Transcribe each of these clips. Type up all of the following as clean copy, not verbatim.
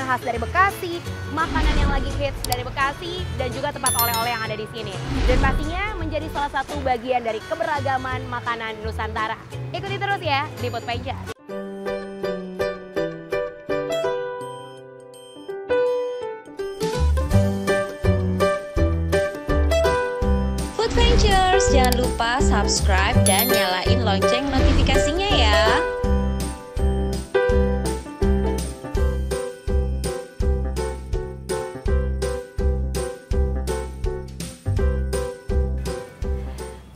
khas dari Bekasi, makanan yang lagi hits dari Bekasi, dan juga tempat oleh-oleh yang ada di sini. Dan pastinya menjadi salah satu bagian dari keberagaman makanan Nusantara. Ikuti terus ya di Food Venture. Food Ventures, jangan lupa subscribe dan nyalain lonceng notifikasinya ya.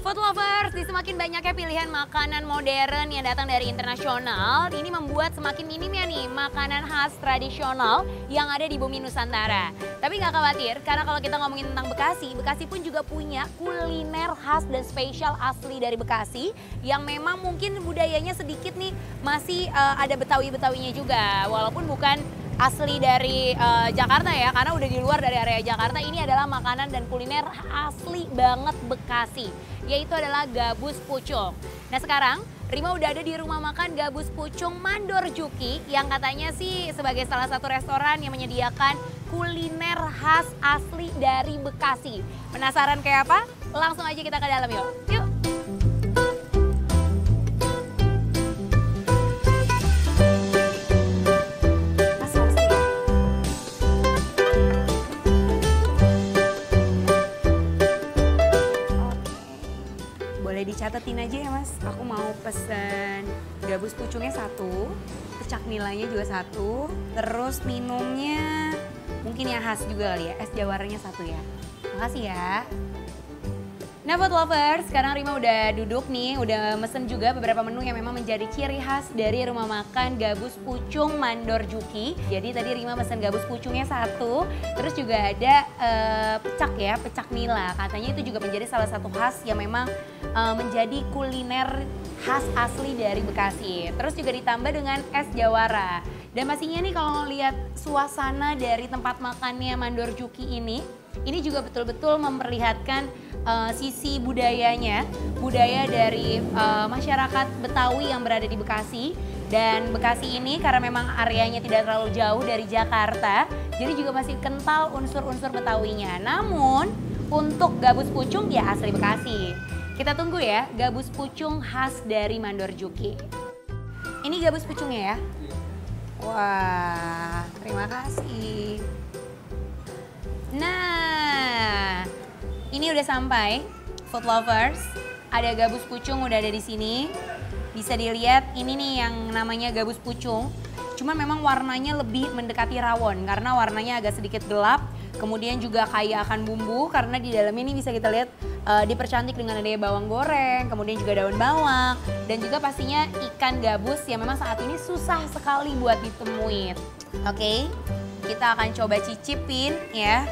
Food lovers, di semakin banyaknya pilihan makanan modern yang datang dari internasional, ini membuat semakin minimnya nih makanan khas tradisional yang ada di bumi Nusantara. Tapi nggak khawatir, karena kalau kita ngomongin tentang Bekasi, Bekasi pun juga punya kuliner khas dan spesial asli dari Bekasi yang memang mungkin budayanya sedikit nih masih ada Betawi-Betawinya juga, walaupun bukan asli dari Jakarta ya, karena udah di luar dari area Jakarta. Ini adalah makanan dan kuliner asli banget Bekasi, yaitu adalah gabus pucung. Nah sekarang Rima udah ada di rumah makan Gabus Pucung Mandor Juki yang katanya sih sebagai salah satu restoran yang menyediakan kuliner khas asli dari Bekasi. Penasaran kayak apa? Langsung aja kita ke dalam yuk. Yuk! Boleh dicatetin aja ya mas, aku mau pesen gabus pucungnya 1, pecak nilainya juga 1, terus minumnya mungkin yang khas juga kali ya, es jawarnya 1 ya. Makasih ya. Nah food lovers, sekarang Rima udah duduk nih, udah mesen juga beberapa menu yang memang menjadi ciri khas dari rumah makan Gabus Pucung Mandor Juki. Jadi tadi Rima mesen gabus pucungnya 1, terus juga ada pecak ya, pecak nila. Katanya itu juga menjadi salah satu khas yang memang menjadi kuliner khas asli dari Bekasi. Terus juga ditambah dengan es jawara. Dan pastinya nih kalau lihat suasana dari tempat makannya Mandor Juki ini juga betul-betul memperlihatkan sisi budayanya, budaya dari masyarakat Betawi yang berada di Bekasi. Dan Bekasi ini karena memang areanya tidak terlalu jauh dari Jakarta, jadi juga masih kental unsur-unsur Betawinya. Namun untuk gabus pucung ya asli Bekasi. Kita tunggu ya, gabus pucung khas dari Mandor Juki. Ini gabus pucungnya ya. Wah, terima kasih. Nah, ini udah sampai, food lovers. Ada gabus pucung udah ada di sini. Bisa dilihat ini nih yang namanya gabus pucung. Cuman memang warnanya lebih mendekati rawon karena warnanya agak sedikit gelap. Kemudian juga kaya akan bumbu karena di dalamnya ini bisa kita lihat dipercantik dengan adanya bawang goreng, kemudian juga daun bawang, dan juga pastinya ikan gabus yang memang saat ini susah sekali buat ditemuin. Oke, kita akan coba cicipin ya.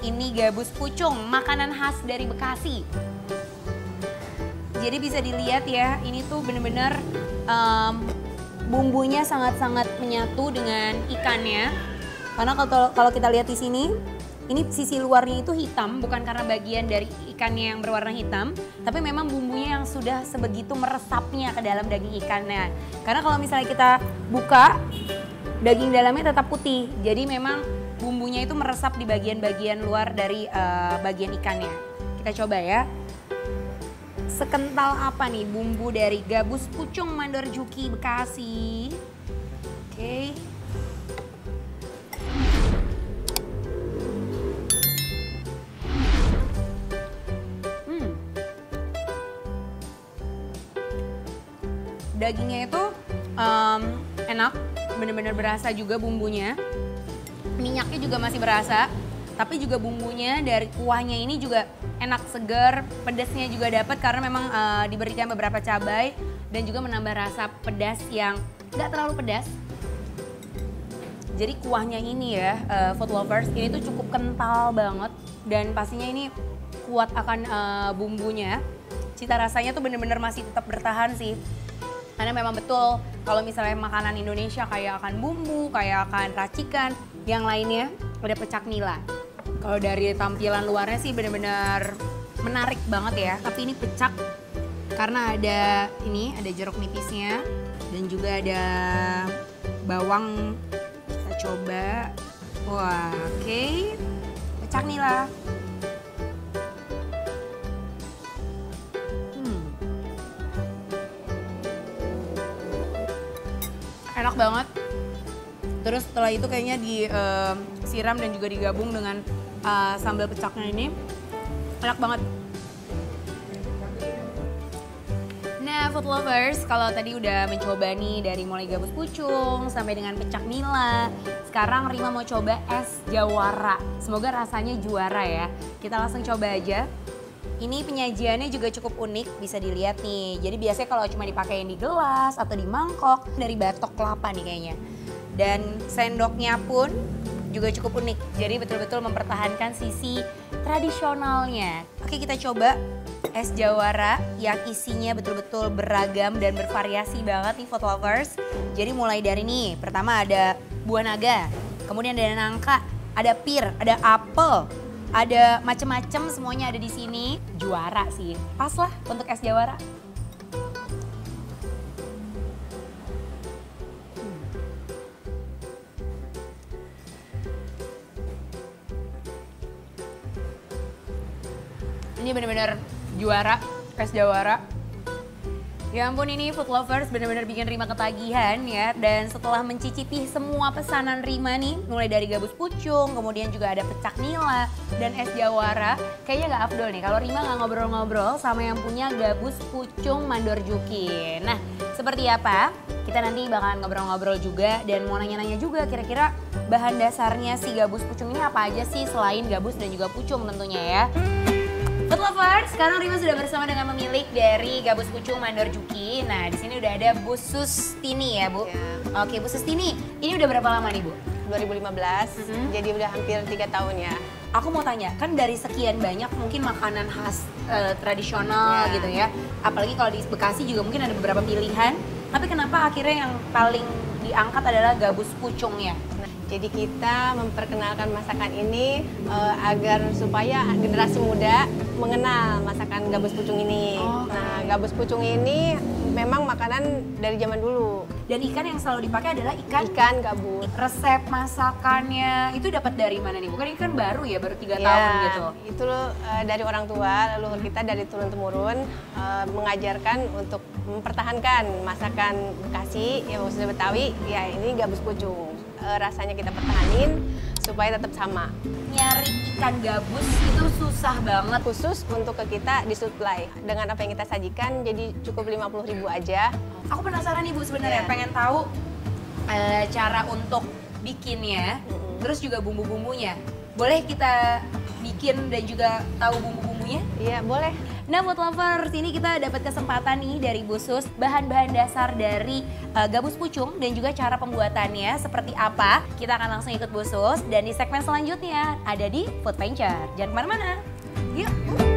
Ini gabus pucung, makanan khas dari Bekasi. Jadi bisa dilihat ya, ini tuh bener-bener bumbunya sangat-sangat menyatu dengan ikannya. Karena kalau kita lihat di sini, ini sisi luarnya itu hitam, bukan karena bagian dari ikannya yang berwarna hitam, tapi memang bumbunya yang sudah sebegitu meresapnya ke dalam daging ikannya. Karena kalau misalnya kita buka, daging dalamnya tetap putih, jadi memang bumbunya itu meresap di bagian-bagian luar dari bagian ikannya. Kita coba ya. Sekental apa nih bumbu dari Gabus Pucung Mandor Juki Bekasi? Oke. Dagingnya itu enak, bener-bener berasa juga bumbunya. Minyaknya juga masih berasa, tapi juga bumbunya dari kuahnya ini juga enak, segar, pedasnya juga dapat karena memang diberikan beberapa cabai dan juga menambah rasa pedas yang nggak terlalu pedas. Jadi kuahnya ini ya, food lovers, ini tuh cukup kental banget dan pastinya ini kuat akan bumbunya. Cita rasanya tuh bener-bener masih tetap bertahan sih. Karena memang betul kalau misalnya makanan Indonesia kayak akan bumbu, kayak akan racikan, yang lainnya ada pecak nila. Kalau dari tampilan luarnya sih benar-benar menarik banget ya. Tapi ini pecak karena ada jeruk nipisnya dan juga ada bawang. Kita coba. Wah, oke. Pecak nila. Enak banget. Terus setelah itu kayaknya disiram dan juga digabung dengan sambal pecaknya ini. Enak banget. Nah, food lovers, kalau tadi udah mencoba nih dari mulai gabus pucung sampai dengan pecak nila, sekarang Rima mau coba es jawara. Semoga rasanya juara ya. Kita langsung coba aja. Ini penyajiannya juga cukup unik, bisa dilihat nih. Jadi biasanya kalau cuma dipakein di gelas atau di mangkok, dari batok kelapa nih kayaknya. Dan sendoknya pun juga cukup unik. Jadi betul-betul mempertahankan sisi tradisionalnya. Oke, kita coba es jawara yang isinya betul-betul beragam dan bervariasi banget nih food lovers. Jadi mulai dari nih, pertama ada buah naga, kemudian ada nangka, ada pir, ada apel, ada macem-macem, semuanya ada di sini. Juara sih, pas lah untuk es jawara. Ini bener-bener juara, es jawara. Ya ampun, ini food lovers bener-bener bikin Rima ketagihan ya. Dan setelah mencicipi semua pesanan Rima nih, mulai dari gabus pucung, kemudian juga ada pecak nila dan es jawara, kayaknya nggak afdol nih kalau Rima nggak ngobrol-ngobrol sama yang punya gabus pucung mandor juki. Nah, seperti apa? Kita nanti bakalan ngobrol-ngobrol juga dan mau nanya-nanya juga kira-kira bahan dasarnya si gabus pucung ini apa aja sih selain gabus dan juga pucung tentunya ya. Food lovers, sekarang Rima sudah bersama dengan pemilik dari gabus pucung mandor juki. Nah, di sini udah ada Bu Sustini ya, Bu. Ya. Oke, Bu Sustini, ini udah berapa lama nih, Bu? 2015, jadi udah hampir 3 tahun ya. Aku mau tanya, kan dari sekian banyak mungkin makanan khas tradisional gitu ya. Apalagi kalau di Bekasi juga mungkin ada beberapa pilihan. Tapi kenapa akhirnya yang paling diangkat adalah gabus pucungnya? Jadi kita memperkenalkan masakan ini agar supaya generasi muda mengenal masakan gabus pucung ini. Nah, gabus pucung ini memang makanan dari zaman dulu. Dan ikan yang selalu dipakai adalah ikan gabus. Resep masakannya itu dapat dari mana nih? Bukan ikan baru ya, baru 3 tahun gitu. Itu dari orang tua, leluhur kita dari turun-temurun mengajarkan untuk mempertahankan masakan Bekasi, ya khususnya Betawi, ya ini gabus pucung. Rasanya kita pertahanin supaya tetap sama. Nyari ikan gabus itu susah banget. Khusus untuk ke kita disuplai dengan apa yang kita sajikan, jadi cukup 50.000 aja. Aku penasaran nih Bu sebenarnya, pengen tahu cara untuk bikinnya, terus juga bumbu-bumbunya. Boleh kita bikin dan juga tahu bumbu-bumbunya? Iya, boleh. Nah, food lovers, ini kita dapat kesempatan nih dari Bu Sus, bahan-bahan dasar dari gabus pucung dan juga cara pembuatannya seperti apa. Kita akan langsung ikut Bu Sus dan di segmen selanjutnya ada di Food Venture. Jangan kemana-mana, yuk!